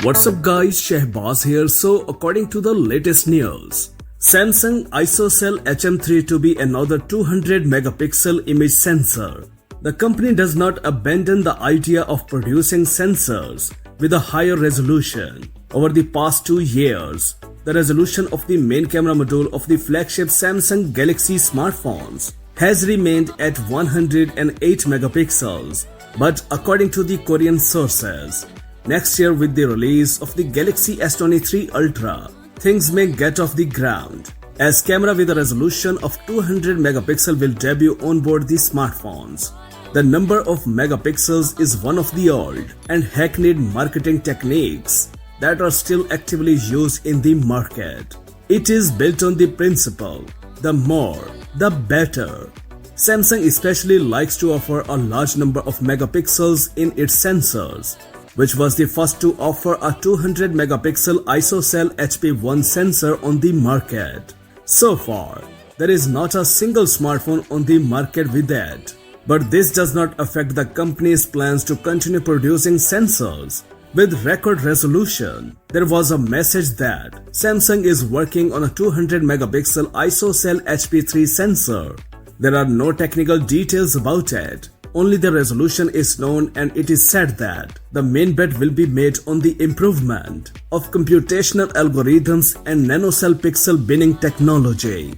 What's up guys, Shehbaz here. So according to the latest news, Samsung ISOCELL HM3 to be another 200 megapixel image sensor. The company does not abandon the idea of producing sensors with a higher resolution. Over the past 2 years, the resolution of the main camera module of the flagship Samsung Galaxy smartphones has remained at 108 megapixels. But according to the Korean sources, next year with the release of the Galaxy S23 Ultra, things may get off the ground, as camera with a resolution of 200 megapixel will debut on board the smartphones. The number of megapixels is one of the old and hackneyed marketing techniques that are still actively used in the market. It is built on the principle, the more, the better. Samsung especially likes to offer a large number of megapixels in its sensors, which was the first to offer a 200 megapixel ISOCELL HP1 sensor on the market. So far, there is not a single smartphone on the market with that. But this does not affect the company's plans to continue producing sensors with record resolution. There was a message that Samsung is working on a 200 megapixel ISOCELL HP3 sensor. There are no technical details about it. Only the resolution is known, and it is said that the main bet will be made on the improvement of computational algorithms and nanocell pixel binning technology.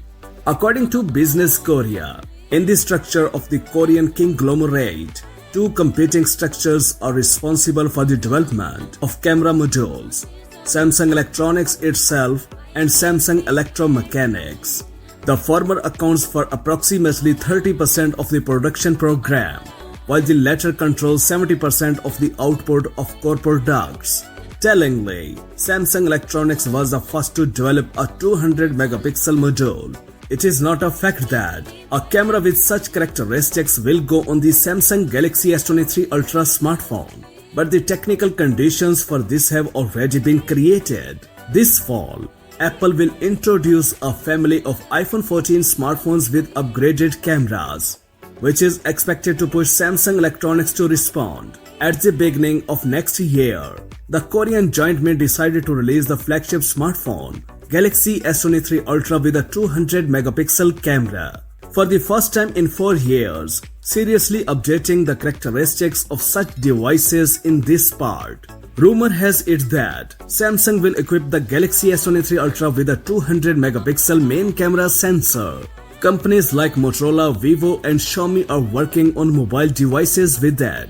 According to Business Korea, in the structure of the Korean conglomerate, two competing structures are responsible for the development of camera modules: Samsung Electronics itself and Samsung Electromechanics. The former accounts for approximately 30% of the production program, while the latter controls 70% of the output of core products. Tellingly, Samsung Electronics was the first to develop a 200 megapixel module. It is not a fact that a camera with such characteristics will go on the Samsung Galaxy S23 Ultra smartphone, but the technical conditions for this have already been created. This fall, Apple will introduce a family of iPhone 14 smartphones with upgraded cameras, which is expected to push Samsung Electronics to respond. At the beginning of next year, the Korean giant may decided to release the flagship smartphone Galaxy S23 Ultra with a 200 megapixel camera, for the first time in 4 years, seriously updating the characteristics of such devices in this part. Rumor has it that Samsung will equip the Galaxy S23 Ultra with a 200 megapixel main camera sensor. Companies like Motorola, Vivo and Xiaomi are working on mobile devices with that,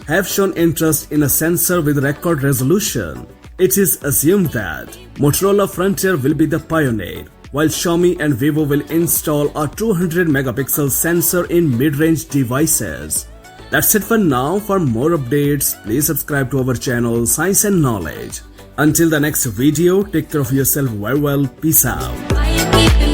have shown interest in a sensor with record resolution. It is assumed that Motorola Frontier will be the pioneer, while Xiaomi and Vivo will install a 200 megapixel sensor in mid-range devices. That's it for now. For more updates, please subscribe to our channel Science and Knowledge. Until the next video, take care of yourself very well. Peace out.